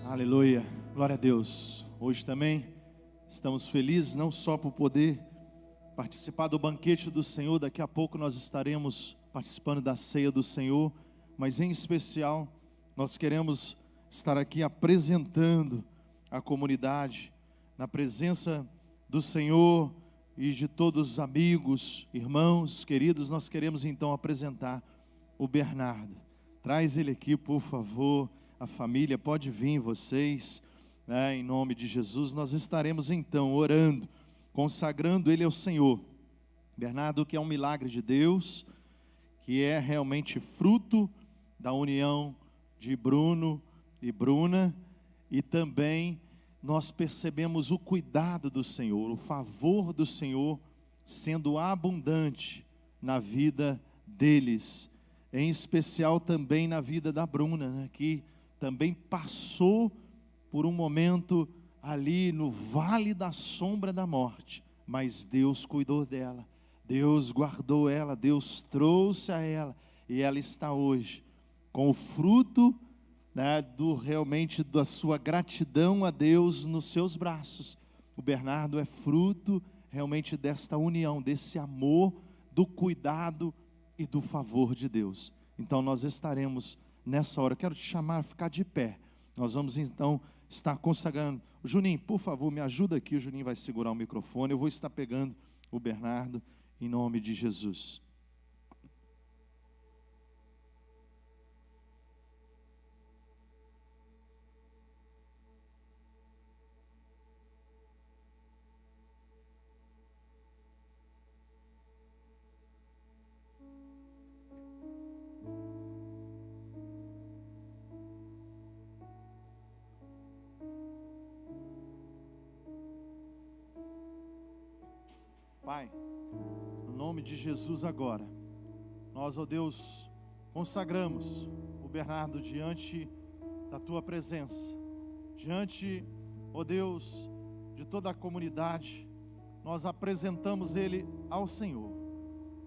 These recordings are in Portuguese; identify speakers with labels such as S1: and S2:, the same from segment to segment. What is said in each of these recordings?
S1: Aleluia, glória a Deus. Hoje também estamos felizes não só por poder participar do banquete do Senhor. Daqui a pouco nós estaremos participando da ceia do Senhor, mas em especial nós queremos estar aqui apresentando a comunidade na presença do Senhor e de todos os amigos, irmãos, queridos. Nós queremos então apresentar o Bernardo. Traz ele aqui, por favor. A família pode vir, vocês, né? Em nome de Jesus, nós estaremos então orando, consagrando ele ao Senhor. Bernardo, que é um milagre de Deus, que é realmente fruto da união de Bruno e Bruna, e também nós percebemos o cuidado do Senhor, o favor do Senhor sendo abundante na vida deles, em especial também na vida da Bruna, né, que também passou por um momento ali no vale da sombra da morte, mas Deus cuidou dela, Deus guardou ela, Deus trouxe a ela, e ela está hoje com o fruto, né, realmente da sua gratidão a Deus nos seus braços. O Bernardo é fruto realmente desta união, desse amor, do cuidado e do favor de Deus. Então nós estaremos nessa hora, quero te chamar a ficar de pé. Nós vamos então estar consagrando. O Juninho, por favor, me ajuda aqui. O Juninho vai segurar o microfone. Eu vou estar pegando o Bernardo em nome de Jesus. Pai, no nome de Jesus agora, nós, ó Deus, consagramos o Bernardo diante da Tua presença, diante, ó Deus, de toda a comunidade. Nós apresentamos ele ao Senhor,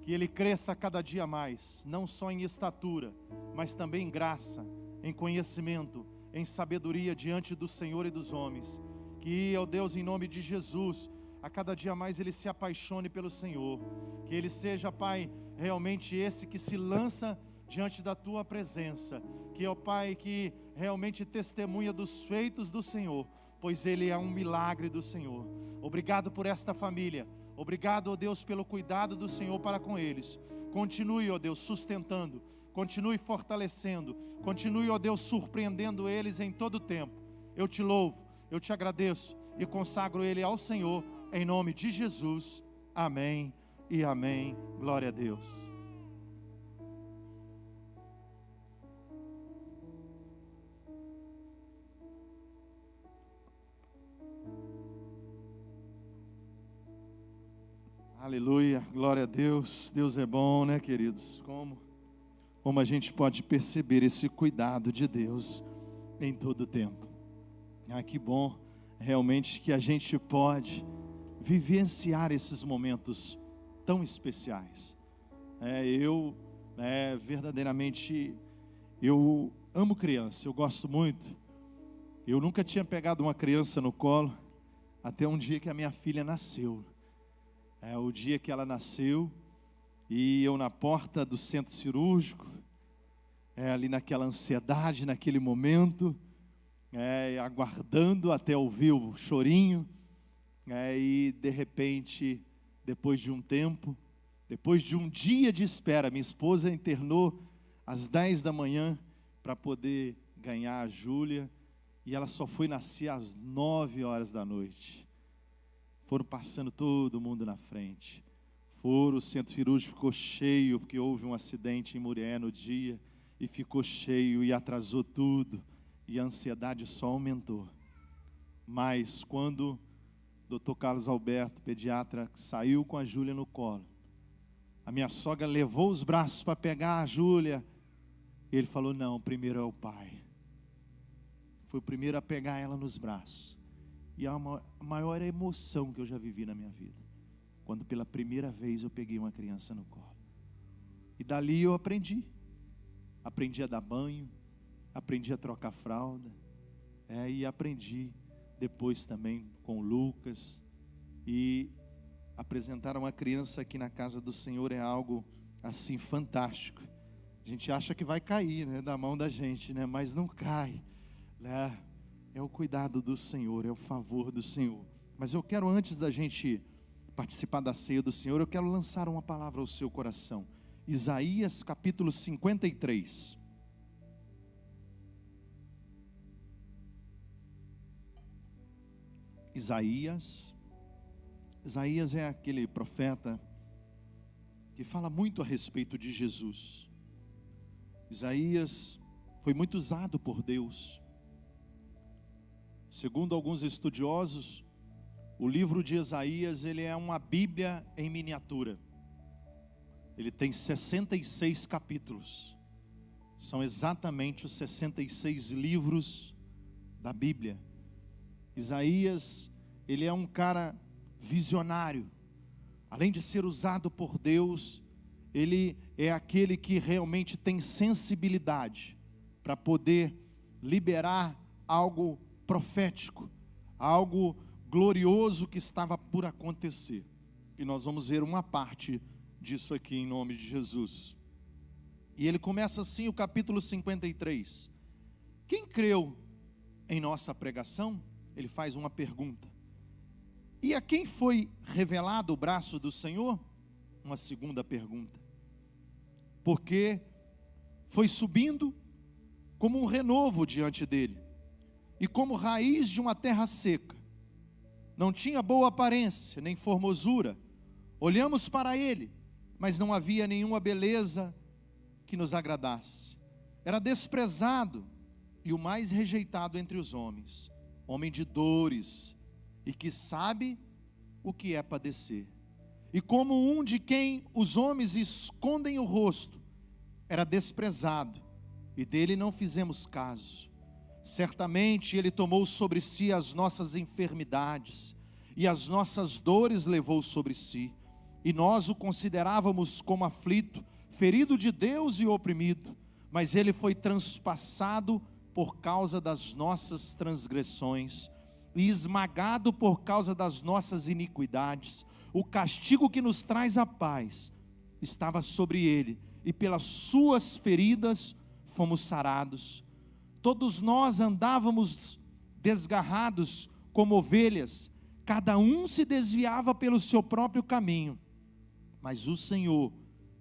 S1: que ele cresça cada dia mais, não só em estatura, mas também em graça, em conhecimento, em sabedoria diante do Senhor e dos homens. Que, ó Deus, em nome de Jesus, a cada dia mais ele se apaixone pelo Senhor, que ele seja, Pai, realmente esse que se lança diante da Tua presença, que, ó Pai, que realmente testemunha dos feitos do Senhor, pois ele é um milagre do Senhor. Obrigado por esta família, obrigado, ó Deus, pelo cuidado do Senhor para com eles. Continue, ó Deus, sustentando, continue fortalecendo, continue, ó Deus, surpreendendo eles em todo o tempo. Eu te louvo, eu te agradeço e consagro ele ao Senhor, em nome de Jesus, amém e amém. Glória a Deus. Aleluia, glória a Deus. Deus é bom, né, queridos? Como a gente pode perceber esse cuidado de Deus em todo o tempo. Que bom realmente que a gente pode vivenciar esses momentos tão especiais. Verdadeiramente, eu amo criança, eu gosto muito. Eu nunca tinha pegado uma criança no colo, até um dia que a minha filha nasceu. O dia que ela nasceu, e eu na porta do centro cirúrgico, ali naquela ansiedade, naquele momento, aguardando até ouvir o chorinho, e de repente, depois de um tempo, depois de um dia de espera, minha esposa internou às 10 da manhã para poder ganhar a Júlia, e ela só foi nascer às 9 horas da noite. Foram passando todo mundo na frente. O centro cirúrgico ficou cheio, porque houve um acidente em Murié no dia, e ficou cheio e atrasou tudo, e a ansiedade só aumentou. Mas quando o Dr. Carlos Alberto, pediatra, saiu com a Júlia no colo, a minha sogra levou os braços para pegar a Júlia, e ele falou: não, primeiro é o pai. Foi o primeiro a pegar ela nos braços. E a maior emoção que eu já vivi na minha vida, quando pela primeira vez eu peguei uma criança no colo. E dali eu aprendi a dar banho, aprendi a trocar fralda, E aprendi depois também com o Lucas. E apresentar uma criança aqui na casa do Senhor é algo assim fantástico. A gente acha que vai cair, né, da mão da gente, né, mas não cai, né? É o cuidado do Senhor, é o favor do Senhor. Mas eu quero, antes da gente participar da ceia do Senhor, eu quero lançar uma palavra ao seu coração. Isaías capítulo 53. Isaías é aquele profeta que fala muito a respeito de Jesus. Isaías foi muito usado por Deus. Segundo alguns estudiosos, o livro de Isaías, ele é uma Bíblia em miniatura. Ele tem 66 capítulos. São exatamente os 66 livros da Bíblia. Isaías, ele é um cara visionário. Além de ser usado por Deus, ele é aquele que realmente tem sensibilidade para poder liberar algo profético, algo glorioso que estava por acontecer. E nós vamos ver uma parte disso aqui em nome de Jesus. E ele começa assim o capítulo 53. Quem creu em nossa pregação? Ele faz uma pergunta. E a quem foi revelado o braço do Senhor? Uma segunda pergunta. Porque foi subindo como um renovo diante dele, e como raiz de uma terra seca. Não tinha boa aparência, nem formosura. Olhamos para ele, mas não havia nenhuma beleza que nos agradasse. Era desprezado e o mais rejeitado entre os homens, homem de dores, e que sabe o que é padecer. E como um de quem os homens escondem o rosto, era desprezado, e dele não fizemos caso. Certamente ele tomou sobre si as nossas enfermidades, e as nossas dores levou sobre si. E nós o considerávamos como aflito, ferido de Deus e oprimido. Mas ele foi transpassado por causa das nossas transgressões, e esmagado por causa das nossas iniquidades. O castigo que nos traz a paz estava sobre ele, e pelas suas feridas fomos sarados. Todos nós andávamos desgarrados como ovelhas, cada um se desviava pelo seu próprio caminho, mas o Senhor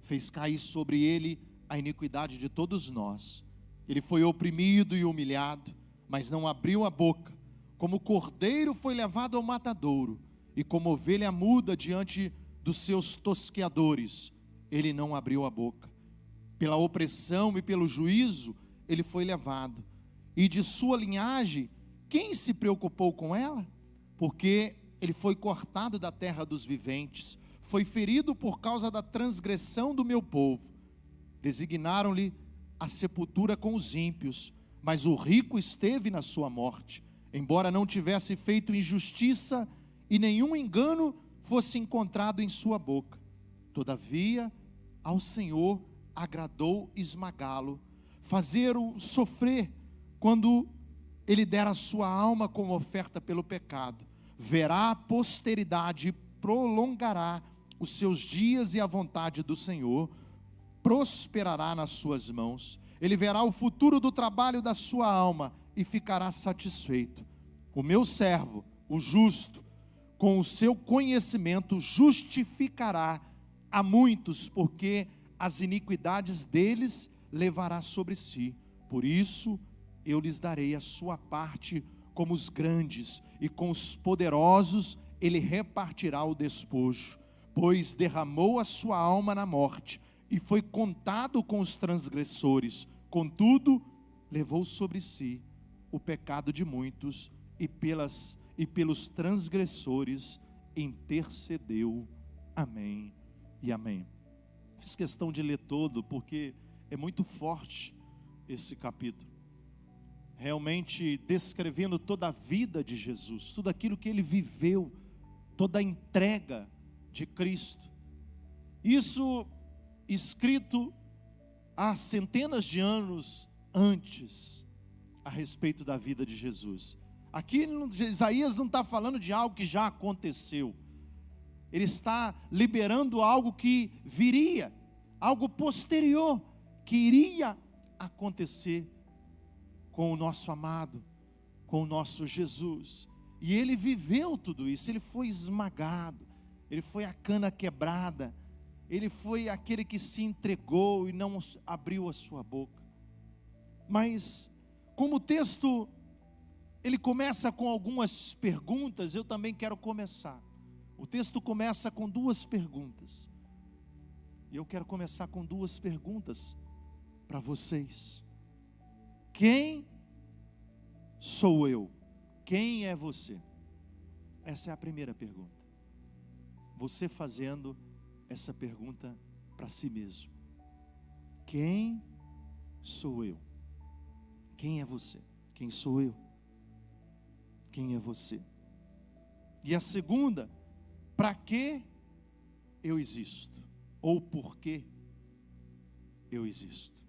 S1: fez cair sobre ele a iniquidade de todos nós. Ele foi oprimido e humilhado, mas não abriu a boca. Como cordeiro foi levado ao matadouro, e como ovelha muda diante dos seus tosqueadores, ele não abriu a boca. Pela opressão e pelo juízo ele foi levado. E de sua linhagem, quem se preocupou com ela? Porque ele foi cortado da terra dos viventes, foi ferido por causa da transgressão do meu povo. Designaram-lhe a sepultura com os ímpios, mas o rico esteve na sua morte, embora não tivesse feito injustiça e nenhum engano fosse encontrado em sua boca. Todavia, ao Senhor agradou esmagá-lo, fazer-o sofrer, quando ele der a sua alma como oferta pelo pecado. Verá a posteridade e prolongará os seus dias, e a vontade do Senhor prosperará nas suas mãos. Ele verá o futuro do trabalho da sua alma e ficará satisfeito. O meu servo, o justo, com o seu conhecimento justificará a muitos, porque as iniquidades deles levará sobre si. Por isso eu lhes darei a sua parte como os grandes, e com os poderosos ele repartirá o despojo, pois derramou a sua alma na morte, e foi contado com os transgressores. Contudo, levou sobre si o pecado de muitos, e pelos transgressores intercedeu. Amém e amém. Fiz questão de ler todo, porque é muito forte esse capítulo, realmente descrevendo toda a vida de Jesus, tudo aquilo que ele viveu, toda a entrega de Cristo. Isso escrito há centenas de anos antes, a respeito da vida de Jesus. Aqui Isaías não está falando de algo que já aconteceu. Ele está liberando algo que viria, algo posterior, que iria acontecer com o nosso amado, com o nosso Jesus. E ele viveu tudo isso, ele foi esmagado, ele foi a cana quebrada, ele foi aquele que se entregou e não abriu a sua boca. Mas, como o texto, ele começa com algumas perguntas, eu também quero começar. O texto começa com duas perguntas. E eu quero começar com duas perguntas para vocês. Quem sou eu? Quem é você? Essa é a primeira pergunta. Você fazendo essa pergunta para si mesmo. Quem sou eu? Quem é você? Quem sou eu? Quem é você? E a segunda, para que eu existo? Ou por que eu existo?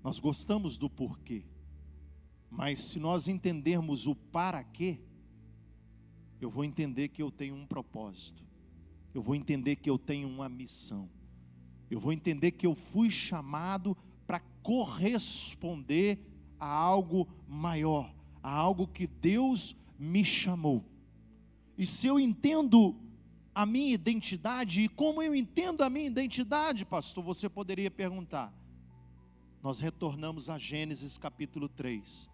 S1: Nós gostamos do porquê, mas se nós entendermos o para quê, eu vou entender que eu tenho um propósito, eu vou entender que eu tenho uma missão, eu vou entender que eu fui chamado para corresponder a algo maior, a algo que Deus me chamou. E se eu entendo a minha identidade, e como eu entendo a minha identidade, pastor, você poderia perguntar. Nós retornamos a Gênesis capítulo 3.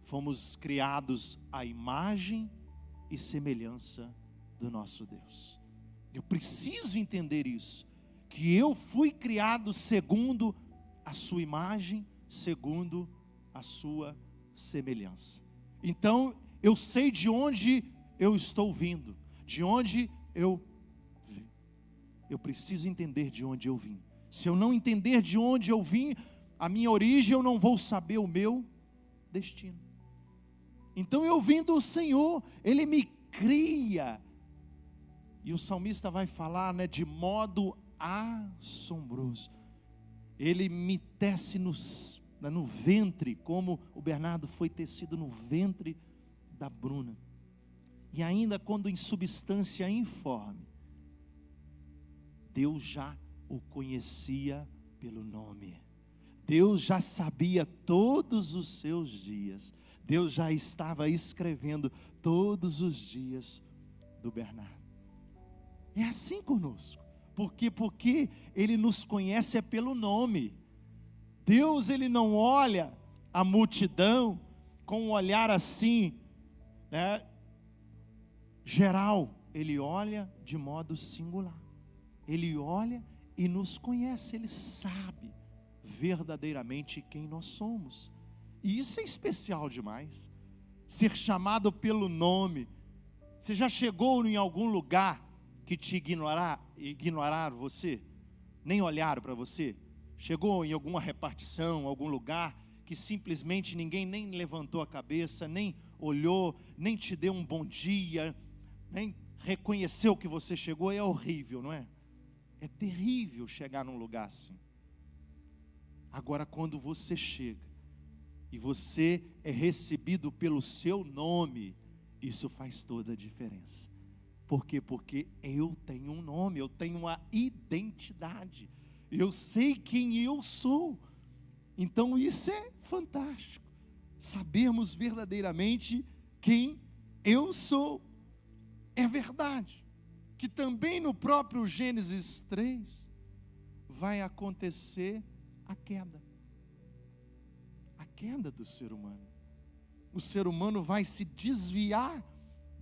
S1: Fomos criados à imagem e semelhança do nosso Deus. Eu preciso entender isso, que eu fui criado segundo a sua imagem, segundo a sua semelhança. Então, eu sei de onde eu estou vindo, de onde eu vim. Eu preciso entender de onde eu vim. Se eu não entender de onde eu vim, a minha origem, eu não vou saber o meu destino. Então eu vim do Senhor, Ele me cria. E o salmista vai falar, de modo assombroso. Ele me tece no ventre, como o Bernardo foi tecido no ventre da Bruna. E ainda quando em substância informe, Deus já o conhecia pelo nome. Deus já sabia todos os seus dias. Deus já estava escrevendo todos os dias do Bernardo. É assim conosco. Por quê? Porque Ele nos conhece pelo nome. Deus, Ele não olha a multidão com um olhar assim, geral. Ele olha de modo singular. Ele olha e nos conhece. Ele sabe verdadeiramente quem nós somos. E isso é especial demais. Ser chamado pelo nome. Você já chegou em algum lugar que te ignoraram você? Nem olharam para você? Chegou em alguma repartição, algum lugar que simplesmente ninguém nem levantou a cabeça, nem olhou, nem te deu um bom dia, nem reconheceu que você chegou? É horrível, não é? É terrível chegar num lugar assim. Agora, quando você chega e você é recebido pelo seu nome, isso faz toda a diferença. Por quê? Porque eu tenho um nome, eu tenho uma identidade, eu sei quem eu sou. Então isso é fantástico, sabermos verdadeiramente quem eu sou. É verdade que também no próprio Gênesis 3 vai acontecer a queda do ser humano. O ser humano vai se desviar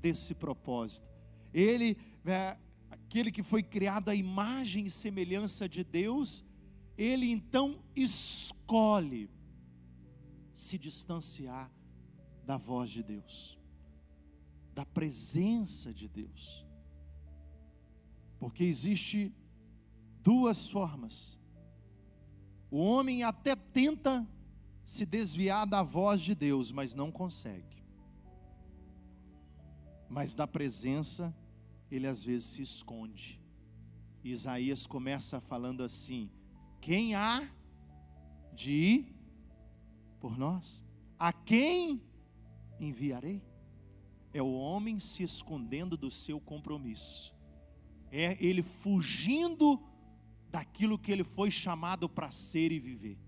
S1: desse propósito. Ele, aquele que foi criado à imagem e semelhança de Deus, ele então escolhe se distanciar da voz de Deus, da presença de Deus. Porque existe duas formas. O homem até tenta se desviar da voz de Deus, mas não consegue. Mas da presença, ele às vezes se esconde. Isaías começa falando assim: quem há de ir por nós? A quem enviarei? É o homem se escondendo do seu compromisso. É ele fugindo daquilo que ele foi chamado para ser e viver.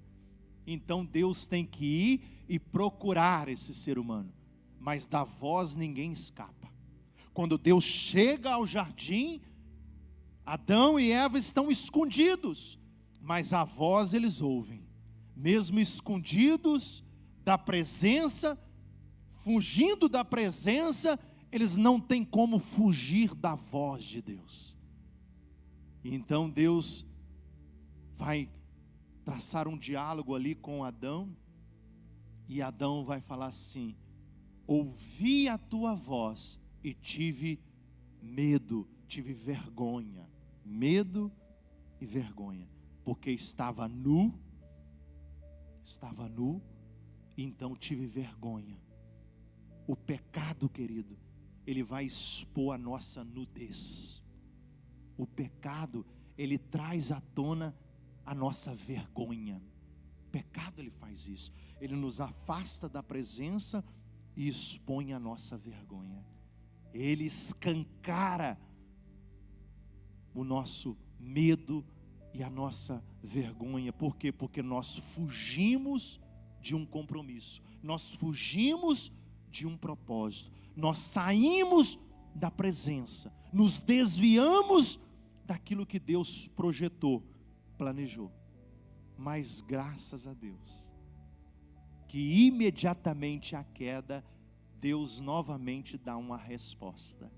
S1: Então Deus tem que ir e procurar esse ser humano. Mas da voz ninguém escapa. Quando Deus chega ao jardim, Adão e Eva estão escondidos, mas a voz eles ouvem. Mesmo escondidos da presença, fugindo da presença, eles não têm como fugir da voz de Deus. E então Deus vai traçar um diálogo ali com Adão, e Adão vai falar assim: ouvi a tua voz e tive medo, tive vergonha. Medo e vergonha, porque estava nu, então tive vergonha. O pecado, querido, ele vai expor a nossa nudez. O pecado, ele traz à tona a nossa vergonha. O pecado, ele faz isso. Ele nos afasta da presença e expõe a nossa vergonha. Ele escancara o nosso medo e a nossa vergonha. Por quê? Porque nós fugimos de um compromisso. Nós fugimos de um propósito. Nós saímos da presença. Nos desviamos daquilo que Deus projetou, planejou. Mas graças a Deus, que imediatamente à queda, Deus novamente dá uma resposta.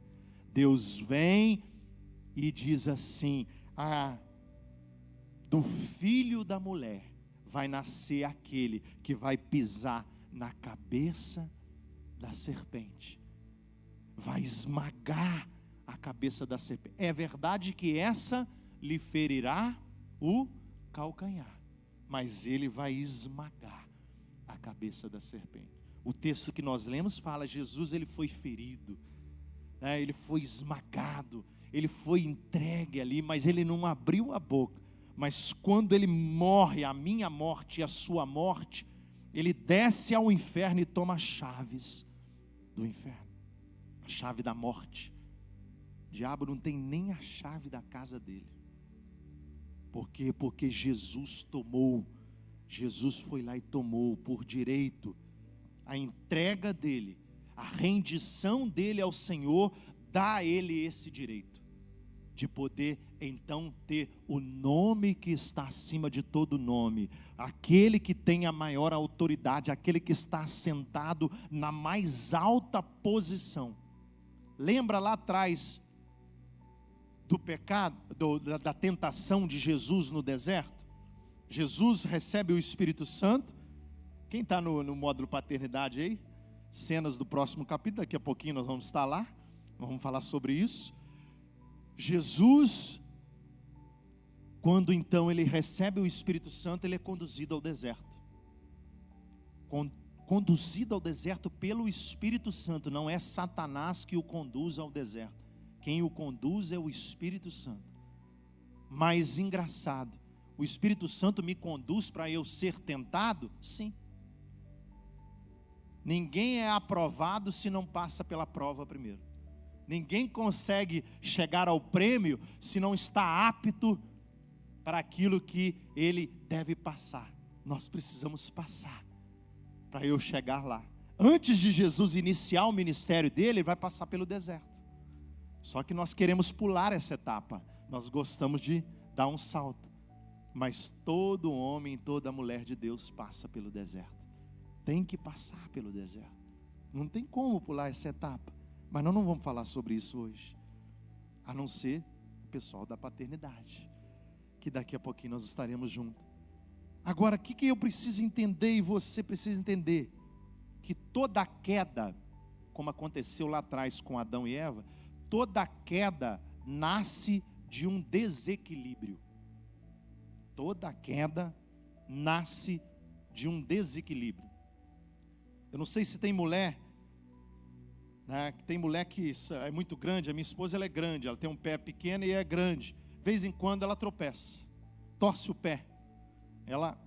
S1: Deus vem e diz assim: do filho da mulher vai nascer aquele que vai pisar na cabeça da serpente, vai esmagar a cabeça da serpente. É verdade que essa lhe ferirá o calcanhar, mas ele vai esmagar a cabeça da serpente. O texto que nós lemos fala: Jesus, ele foi ferido, né? Ele foi esmagado, ele foi entregue ali, mas ele não abriu a boca. Mas quando ele morre, a minha morte e a sua morte, ele desce ao inferno e toma as chaves do inferno, a chave da morte. O diabo não tem nem a chave da casa dele. Por quê? Porque Jesus foi lá e tomou por direito. A entrega dele, a rendição dele ao Senhor, dá a ele esse direito de poder então ter o nome que está acima de todo nome, aquele que tem a maior autoridade, aquele que está sentado na mais alta posição. Lembra lá atrás do pecado, da tentação de Jesus no deserto? Jesus recebe o Espírito Santo. Quem está no módulo paternidade aí? Cenas do próximo capítulo, daqui a pouquinho nós vamos estar lá, vamos falar sobre isso. Jesus, quando então ele recebe o Espírito Santo, ele é conduzido ao deserto. Conduzido ao deserto pelo Espírito Santo, não é Satanás que o conduz ao deserto. Quem o conduz é o Espírito Santo. Mas engraçado, o Espírito Santo me conduz para eu ser tentado? Sim. Ninguém é aprovado se não passa pela prova primeiro. Ninguém consegue chegar ao prêmio se não está apto para aquilo que ele deve passar. Nós precisamos passar para eu chegar lá. Antes de Jesus iniciar o ministério dele, ele vai passar pelo deserto. Só que nós queremos pular essa etapa. Nós gostamos de dar um salto. Mas todo homem, toda mulher de Deus passa pelo deserto. Tem que passar pelo deserto. Não tem como pular essa etapa. Mas nós não vamos falar sobre isso hoje, a não ser o pessoal da paternidade, que daqui a pouquinho nós estaremos juntos. Agora, o que eu preciso entender e você precisa entender? Que toda queda, como aconteceu lá atrás com Adão e Eva, toda queda nasce de um desequilíbrio. Toda queda nasce de um desequilíbrio. Eu não sei se tem mulher, né, que tem mulher que é muito grande. A minha esposa, ela é grande, ela tem um pé pequeno e é grande. De vez em quando ela tropeça, torce o pé. Ela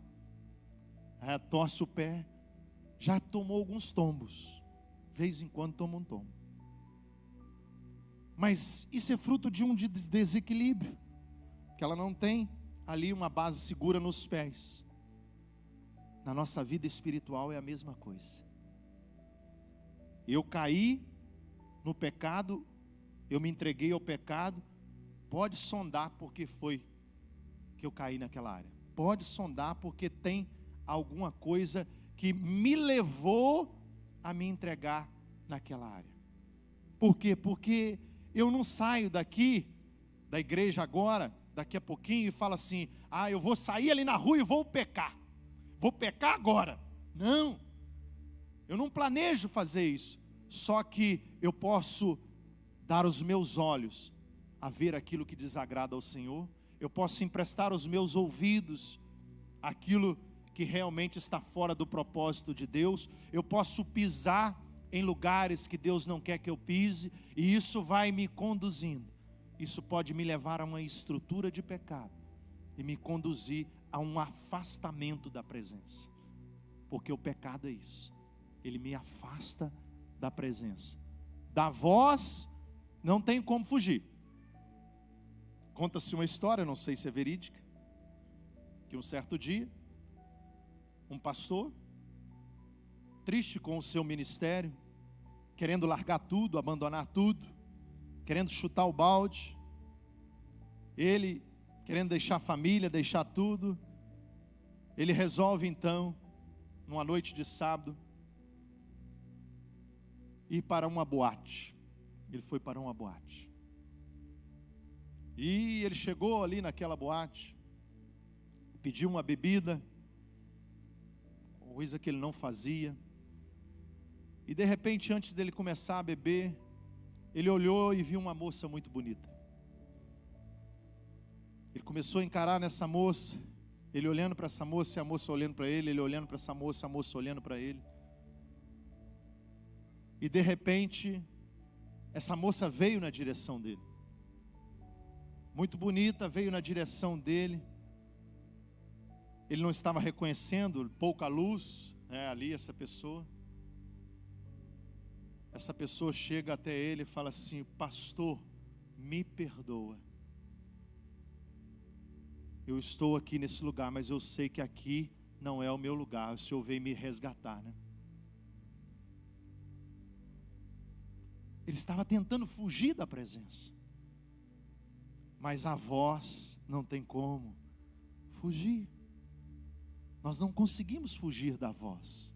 S1: torce o pé já tomou alguns tombos. De vez em quando toma um tombo. Mas isso é fruto de um desequilíbrio, que ela não tem ali uma base segura nos pés. Na nossa vida espiritual é a mesma coisa. Eu caí no pecado, eu me entreguei ao pecado. Pode sondar porque foi que eu caí naquela área. Pode sondar porque tem alguma coisa que me levou a me entregar naquela área. Por quê? Porque eu não saio daqui, da igreja agora, daqui a pouquinho, e falo assim: eu vou sair ali na rua e vou pecar. Vou pecar agora. Não. Eu não planejo fazer isso. Só que eu posso dar os meus olhos a ver aquilo que desagrada ao Senhor. Eu posso emprestar os meus ouvidos àquilo que realmente está fora do propósito de Deus. Eu posso pisar em lugares que Deus não quer que eu pise, e isso vai me conduzindo. Isso pode me levar a uma estrutura de pecado e me conduzir a um afastamento da presença. Porque o pecado é isso. Ele me afasta da presença. Da voz não tem como fugir. Conta-se uma história, não sei se é verídica, que um certo dia, um pastor, triste com o seu ministério, querendo largar tudo, abandonar tudo, querendo chutar o balde, ele querendo deixar a família, deixar tudo, ele resolve então, numa noite de sábado, ir para uma boate. Ele foi para uma boate. E ele chegou ali naquela boate, pediu uma bebida, coisa que ele não fazia. E de repente, antes dele começar a beber, ele olhou e viu uma moça muito bonita. Ele começou a encarar nessa moça, ele olhando para essa moça e a moça olhando para ele, ele olhando para essa moça, a moça olhando para ele. E de repente, essa moça veio na direção dele. Muito bonita, veio na direção dele. Ele não estava reconhecendo, pouca luz, ali essa pessoa. Essa pessoa chega até ele e fala assim: pastor, me perdoa. Eu estou aqui nesse lugar, mas eu sei que aqui não é o meu lugar. O Senhor veio me resgatar, né? Ele estava tentando fugir da presença, mas a voz não tem como fugir. Nós não conseguimos fugir da voz.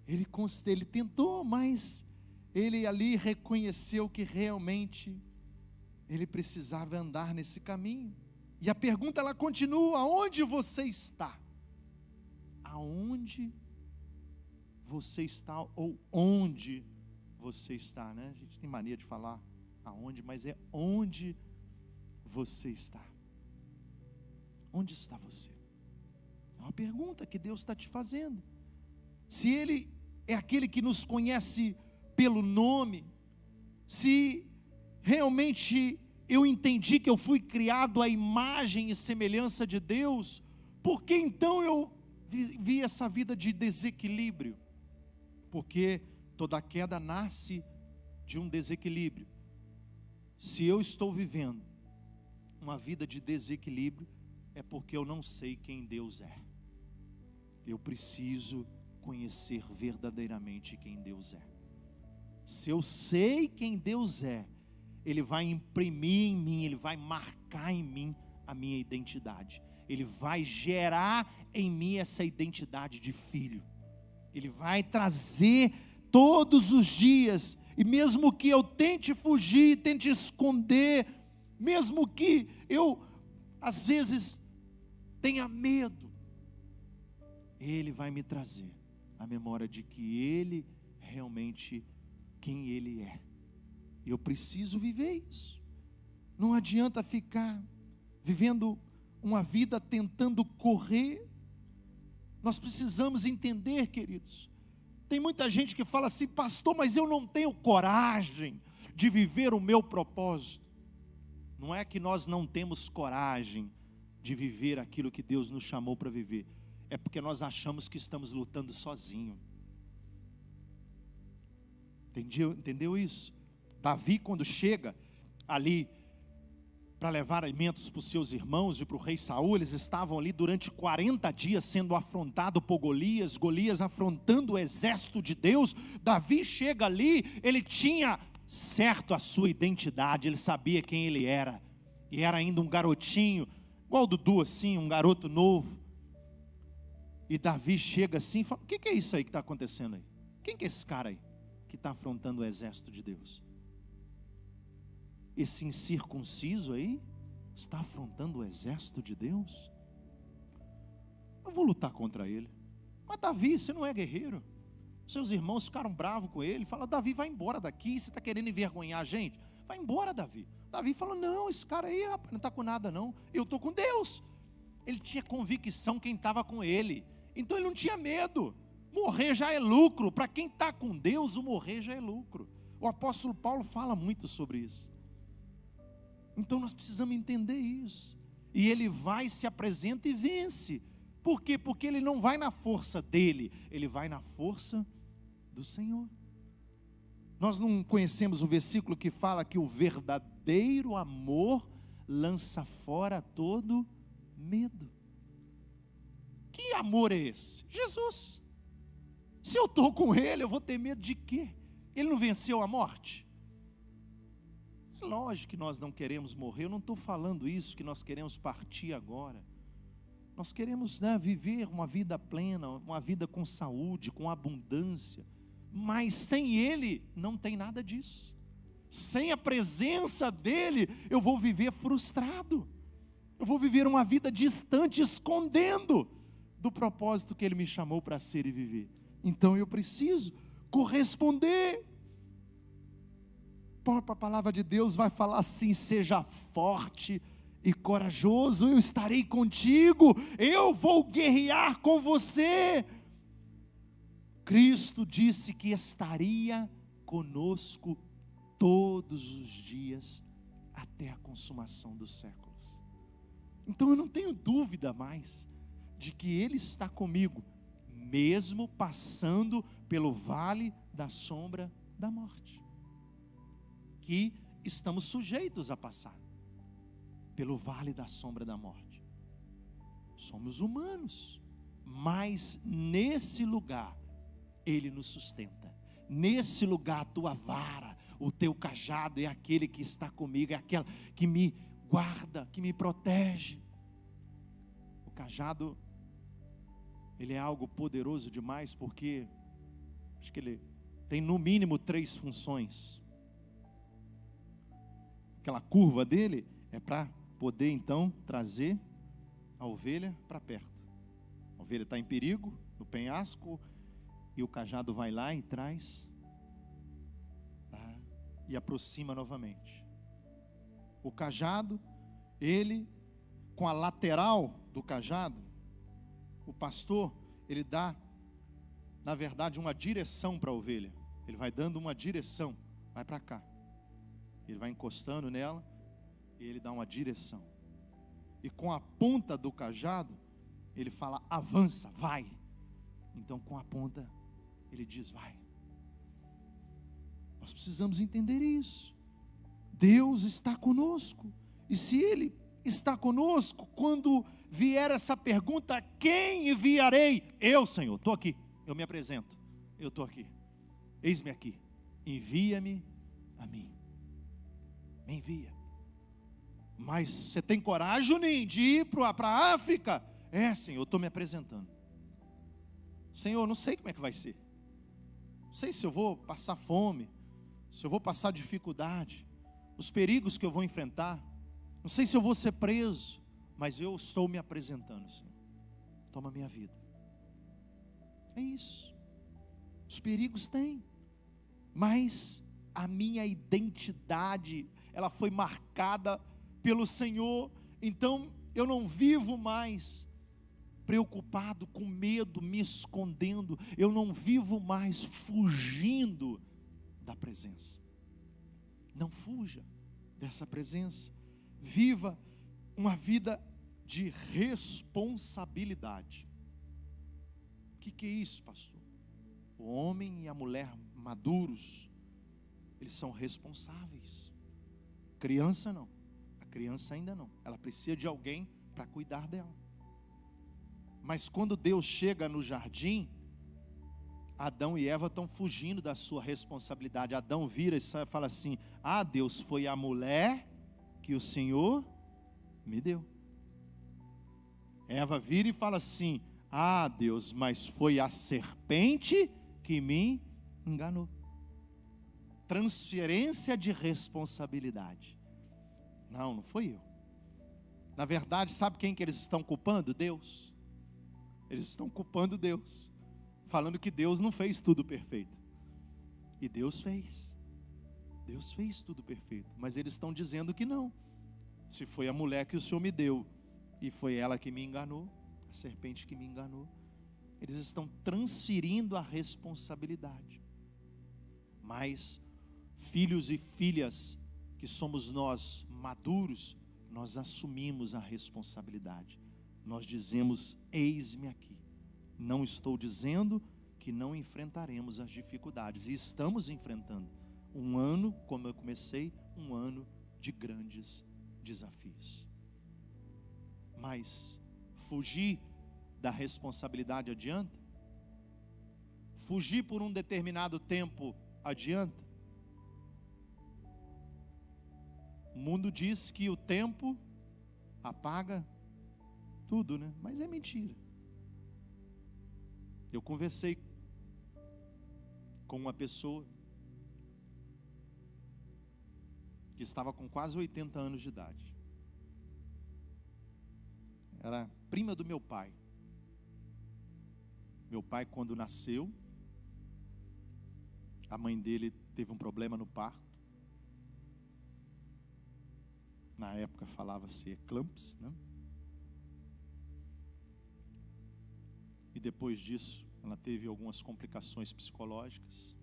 S1: Ele tentou, mas ele ali reconheceu que realmente ele precisava andar nesse caminho. E a pergunta ela continua: aonde você está? Aonde você está, ou onde você está, né? A gente tem mania de falar aonde, mas é onde você está. Onde está você? É uma pergunta que Deus está te fazendo. Se Ele é aquele que nos conhece pelo nome, se realmente eu entendi que eu fui criado à imagem e semelhança de Deus, por que então eu vi essa vida de desequilíbrio? Porque toda queda nasce de um desequilíbrio. Se eu estou vivendo uma vida de desequilíbrio, é porque eu não sei quem Deus é. Eu preciso conhecer verdadeiramente quem Deus é. Se eu sei quem Deus é, Ele vai imprimir em mim, Ele vai marcar em mim a minha identidade. Ele vai gerar em mim essa identidade de filho. Ele vai trazer todos os dias, e mesmo que eu tente fugir, tente esconder, mesmo que eu às vezes tenha medo, Ele vai me trazer a memória de que Ele realmente quem Ele é. Eu preciso viver isso. Não adianta ficar vivendo uma vida tentando correr. Nós precisamos entender, queridos. Tem muita gente que fala assim: pastor, mas eu não tenho coragem de viver o meu propósito. Não é que nós não temos coragem de viver aquilo que Deus nos chamou para viver. é porque nós achamos que estamos lutando sozinho. Entendeu isso? Davi, quando chega ali para levar alimentos para os seus irmãos e para o rei Saul, eles estavam ali durante 40 dias sendo afrontados por Golias, Golias afrontando o exército de Deus. Davi chega ali, ele tinha certo a sua identidade, ele sabia quem ele era, e era ainda um garotinho, igual o Dudu assim, um garoto novo. E Davi chega assim e fala: o que é isso aí que está acontecendo aí? Quem que é esse cara aí que está afrontando o exército de Deus? Esse incircunciso aí está afrontando o exército de Deus? Eu vou lutar contra ele. Mas Davi, você não é guerreiro. Seus irmãos ficaram bravos com ele. Fala: Davi, vai embora daqui, você está querendo envergonhar a gente? Vai embora, Davi. Davi falou: não, esse cara aí, rapaz, não está com nada não, eu estou com Deus. Ele tinha convicção quem estava com ele, então ele não tinha medo. Morrer já é lucro, para quem está com Deus, o morrer já é lucro. O apóstolo Paulo fala muito sobre isso. Então nós precisamos entender isso. E ele vai, se apresenta e vence. Por quê? Porque ele não vai na força dele, ele vai na força do Senhor. Nós não conhecemos o versículo que fala que o verdadeiro amor lança fora todo medo. Que amor é esse? Jesus. Se eu estou com ele, eu vou ter medo de quê? Ele não venceu a morte? É lógico que nós não queremos morrer. Eu não estou falando isso, que nós queremos partir agora. Nós queremos, viver uma vida plena, uma vida com saúde, com abundância. Mas sem ele, não tem nada disso. Sem a presença dele, eu vou viver frustrado. Eu vou viver uma vida distante, escondendo do propósito que ele me chamou para ser e viver. Então eu preciso corresponder. A própria palavra de Deus vai falar assim: seja forte e corajoso, eu estarei contigo, eu vou guerrear com você. Cristo disse que estaria conosco todos os dias até a consumação dos séculos. Então eu não tenho dúvida mais de que Ele está comigo, mesmo passando pelo vale da sombra da morte, que estamos sujeitos a passar pelo vale da sombra da morte. Somos humanos, mas nesse lugar Ele nos sustenta. Nesse lugar a tua vara, o teu cajado é aquele que está comigo, é aquela que me guarda, que me protege. O cajado, ele é algo poderoso demais, porque acho que ele tem no mínimo 3 funções. Aquela curva dele é para poder então trazer a ovelha para perto. A ovelha está em perigo, no penhasco, e o cajado vai lá e traz, e aproxima novamente. O cajado, ele, com a lateral do cajado, o pastor, ele dá, na verdade, uma direção para a ovelha. Ele vai dando uma direção, vai para cá. Ele vai encostando nela e ele dá uma direção. E com a ponta do cajado, ele fala: avança, vai. Então com a ponta, ele diz: vai. Nós precisamos entender isso. Deus está conosco. E se Ele está conosco, quando vier essa pergunta: quem enviarei? Eu, Senhor, estou aqui, eu me apresento, eu estou aqui, eis-me aqui, envia-me a mim. Me envia. Mas você tem coragem, Juninho, de ir para a África? É, Senhor, eu estou me apresentando. Senhor, não sei como é que vai ser. Não sei se eu vou passar fome, se eu vou passar dificuldade, os perigos que eu vou enfrentar. Não sei se eu vou ser preso, mas eu estou me apresentando, Senhor. Toma minha vida. É isso. Os perigos têm, mas a minha identidade, ela foi marcada pelo Senhor. Então eu não vivo mais preocupado, com medo, me escondendo. Eu não vivo mais fugindo da presença. Não fuja dessa presença. Viva uma vida de responsabilidade. que é isso, pastor? O homem e a mulher maduros, eles são responsáveis. Criança não. A criança ainda não. Ela precisa de alguém para cuidar dela. Mas quando Deus chega no jardim, Adão e Eva estão fugindo da sua responsabilidade. Adão vira e fala assim: ah, Deus, foi a mulher que o Senhor me deu. Eva vira e fala assim: ah, Deus, mas foi a serpente que me enganou. Transferência de responsabilidade. Não foi eu. Na verdade, sabe quem que eles estão culpando? Deus. Eles estão culpando Deus, falando que Deus não fez tudo perfeito. E Deus fez. Deus fez tudo perfeito. Mas eles estão dizendo que não. Se foi a mulher que o Senhor me deu, e foi ela que me enganou, a serpente que me enganou. Eles estão transferindo a responsabilidade. Mas filhos e filhas que somos nós, maduros, nós assumimos a responsabilidade. Nós dizemos: eis-me aqui. Não estou dizendo que não enfrentaremos as dificuldades, e estamos enfrentando. Um ano, como eu comecei, um ano de grandes desafios. Mas fugir da responsabilidade adianta? Fugir por um determinado tempo adianta? O mundo diz que o tempo apaga tudo, né? Mas é mentira. Eu conversei com uma pessoa que estava com quase 80 anos de idade. Era prima do meu pai. Meu pai, quando nasceu, a mãe dele teve um problema no parto. Na época falava-se eclampsia, né? E depois disso, ela teve algumas complicações psicológicas.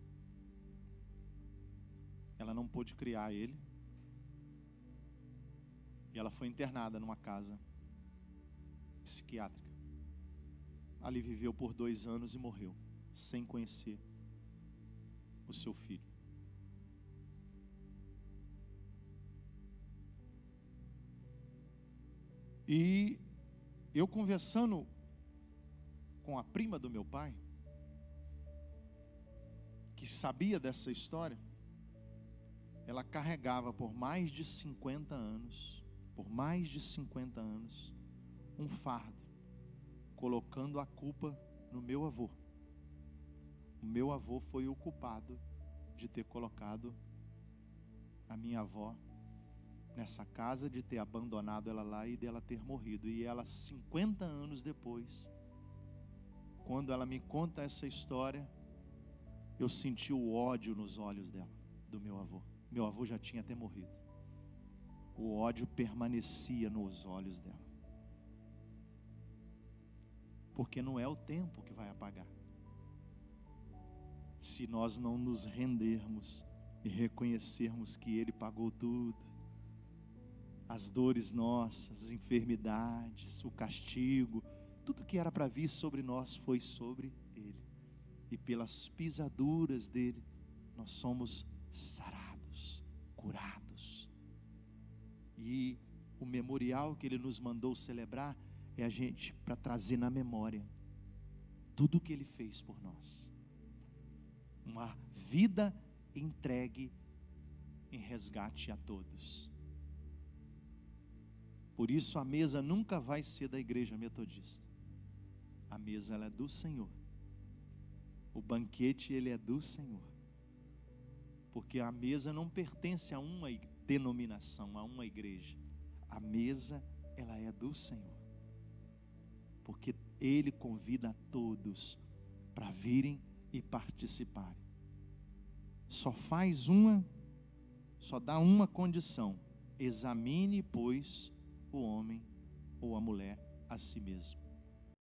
S1: Ela não pôde criar ele. E ela foi internada numa casa psiquiátrica. Ali viveu por 2 anos e morreu, sem conhecer o seu filho. E eu conversando com a prima do meu pai, que sabia dessa história, ela carregava por mais de 50 anos, um fardo, colocando a culpa no meu avô. O meu avô foi o culpado de ter colocado a minha avó nessa casa, de ter abandonado ela lá e dela ter morrido. E ela, 50 anos depois, quando ela me conta essa história, eu senti o ódio nos olhos dela, do meu avô. Meu avô já tinha até morrido. O ódio permanecia nos olhos dela. Porque não é o tempo que vai apagar. Se nós não nos rendermos e reconhecermos que Ele pagou tudo, as dores nossas, as enfermidades, o castigo, tudo que era para vir sobre nós foi sobre Ele. E pelas pisaduras dele, nós somos sarados, curados. E o memorial que Ele nos mandou celebrar é a gente para trazer na memória tudo o que Ele fez por nós. Uma vida entregue em resgate a todos. Por isso a mesa nunca vai ser da igreja metodista. A mesa, ela é do Senhor. O banquete, ele é do Senhor. Porque a mesa não pertence a uma denominação, a uma igreja. A mesa, ela é do Senhor. Porque Ele convida a todos para virem e participarem. Só dá uma condição: examine, pois, o homem ou a mulher a si mesmo.